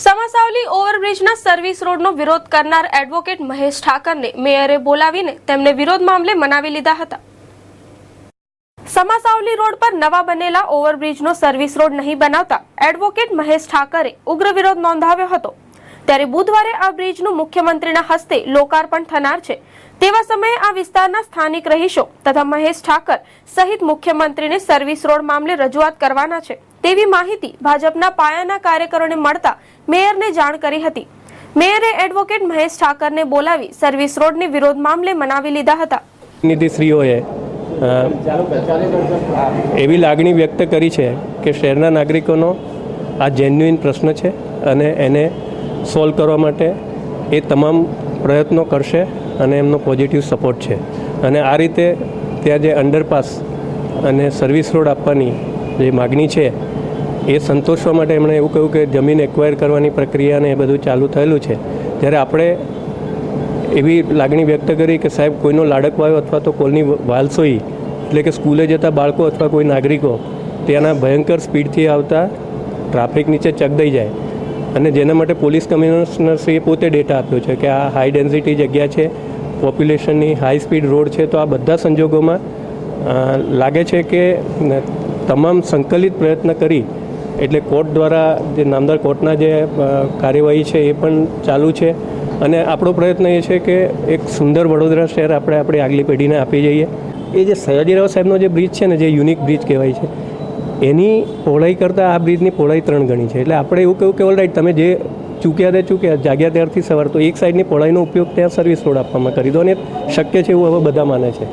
સમાસાવલી ઓવરબ્રિજના service રોડનો વિરોધ કરનાર advocate Mahesh ઠાકરને મેયરે બોલાવીને તેમને વિરોધ મામલે મનાવી લીધા હતા। સમાસાવલી રોડ પર નવા બનેલા ઓવરબ્રિજનો સર્વિસ રોડ નહીં બનાવતા એડવોકેટ મહેશ ઠાકરે ઉગ્ર વિરોધ નોંધાવ્યો હતો। ત્યારે બુધવારે આ બ્રિજનું મુખ્યમંત્રીના હસ્તે લોકાર્પણ થનાર છે। તેવા સમયે આ વિસ્તારના સ્થાનિક રહીશો તથા મહેશ ઠાકર સહિત મુખ્યમંત્રીને સર્વિસ રોડ મામલે રજૂઆત કરવાના છે તેવી માહિતી ભાજપના પાયાના કાર્યકરોને મળતા મેયરને જાણ કરી હતી। મેયરે એડવોકેટ મહેશ ઠાકરને બોલાવી સર્વિસ રોડની વિરોધ મામલે મનાવી લીધા હતા। નીતિશ્રીઓએ એવી લાગણી વ્યક્ત કરી છે કે શહેરના નાગરિકોનો આ જેન્યુઇન પ્રશ્ન છે અને એને સોલ્વ કરવા માટે એ તમામ પ્રયત્નો કરશે અને એમનો પોઝિટિવ સપોર્ટ છે। અને આ રીતે ત્યાં જે અંડરપાસ અને સર્વિસ રોડ આપવાની જે માગણી છે એ સંતોષવા માટે એમણે એવું કહ્યું કે જમીન એક્વાયર કરવાની પ્રક્રિયા અને એ બધું ચાલુ થયેલું છે। ત્યારે આપણે એવી લાગણી વ્યક્ત કરી કે સાહેબ કોઈનો લાડકવાયો અથવા તો કોઈની વાલસોઈ એટલે કે સ્કૂલે જતા બાળકો અથવા કોઈ નાગરિકો ત્યાંના ભયંકર સ્પીડથી આવતા ટ્રાફિક નીચે ચકદાઈ જાય અને જેના માટે પોલીસ કમિશનરશ્રીએ પોતે ડેટા આપ્યો છે કે આ હાઈ ડેન્સિટી જગ્યા છે, પોપ્યુલેશનની હાઈ સ્પીડ રોડ છે। તો આ બધા સંજોગોમાં લાગે છે કે તમામ સંકલિત પ્રયત્ન કરી એટલે કોર્ટ દ્વારા જે નામદાર કોર્ટના જે કાર્યવાહી છે એ પણ ચાલુ છે અને આપણો પ્રયત્ન એ છે કે એક સુંદર વડોદરા શહેર આપણે આપણી આગલી પેઢીને આપી જઈએ। એ જે સયાજીરાવ સાહેબનો જે બ્રિજ છે ને, જે યુનિક બ્રિજ કહેવાય છે, એની પહોળાઈ કરતાં આ બ્રિજની પહોળાઈ 3 ગણી છે। એટલે આપણે એવું કહ્યું કે ઓલરાઈટ તમે જે ચૂક્યા જાગ્યા ત્યારથી સવાર તો એક સાઈડની પહોળાઈનો ઉપયોગ ત્યાં સર્વિસ રોડ આપવામાં કરી દો અને શક્ય છે એવું હવે બધા માને છે।